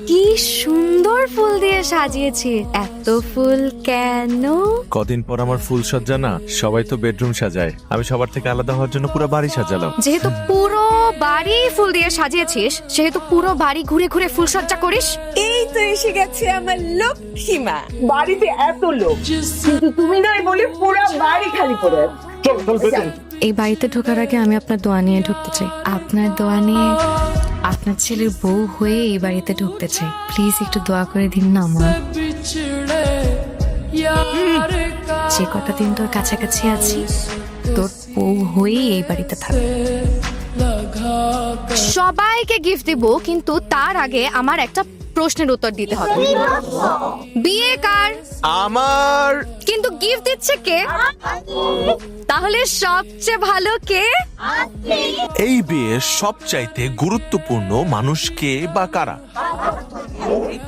কি সুন্দর ফুল দিয়ে সাজিয়েছে, এত ফুল কেন? কদিন পর আমার ফুল সজ্জা না, সবাই তো বেডরুম সাজায়, আমি সবার থেকে আলাদা হওয়ার জন্য পুরো বাড়ি সাজালাম। যেহেতু পুরো বাড়ি ফুল দিয়ে সাজিয়েছিস, সেহেতু পুরো বাড়ি ঘুরে ঘুরে ফুল সজ্জা করিস। এই তো এসে গেছে আমার লক্ষ্মীমা। বাড়িতে এত লোক, কিন্তু তুমি নয় বলে পুরো বাড়ি খালি পড়ে আছে। এই বাড়িতে ঢোকার আগে আমি আপনার দোয়া নিয়ে ঢুকতে চাই। আপনার দোয়া নিয়ে আপনার ছেলের বউ হয়ে এই বাড়িতে ঢুকতে চাই। প্লিজ একটু দোয়া করে দিন না আমার। যে কটা দিন তোর কাছাকাছি আছি, তোর বউ হয়ে এই বাড়িতে থাকবে। সবাইকে গিফট দিব, কিন্তু তার আগে আমার একটা প্রশ্নের উত্তর দিতে হবে। বিয়ে কার? আমার। কিন্তু গিফট দিচ্ছে কে? তাহলে সবচেয়ে ভালো কে? এই বিয়ের সবচাইতে গুরুত্বপূর্ণ মানুষ কে বা কারা?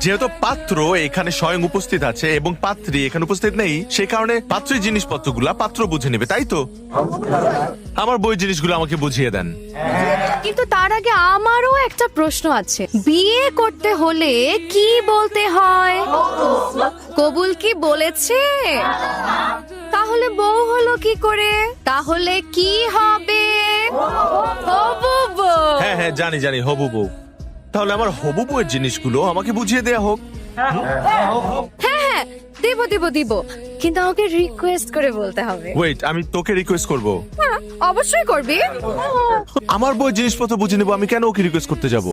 যেহেতু পাত্র এখানে স্বয়ং উপস্থিত আছে এবং পাত্রী এখানে উপস্থিত নেই, সে কারণে পাত্রী জিনিসপত্রগুলা পাত্র বুঝে নেবে, তাই তো? আমার বই জিনিসগুলো আমাকে বুঝিয়ে দেন। কিন্তু তার আগে আমারও একটা প্রশ্ন আছে। বিয়ে করতে হলে কি বলতে হয়? কবুল কি বলেছে? তাহলে বউ হলো কি করে? তাহলে কি হবে? হবু বউ। হ্যাঁ হ্যাঁ, জানি জানি, হবু বউ। তাহলে আমার হবু বউয়ের জিনিসগুলো আমাকে বুঝিয়ে দেয়া হোক। হ্যাঁ, দিব দিব দিব, কিন্তু আমাকে রিকোয়েস্ট করে বলতে হবে। ওয়েট, আমি তোকে রিকোয়েস্ট করব? হ্যাঁ, অবশ্যই করবি। আমার বউয়ের জিনিসপত্র বুঝে নেবো, আমি কেন ওকে রিকোয়েস্ট করতে যাব?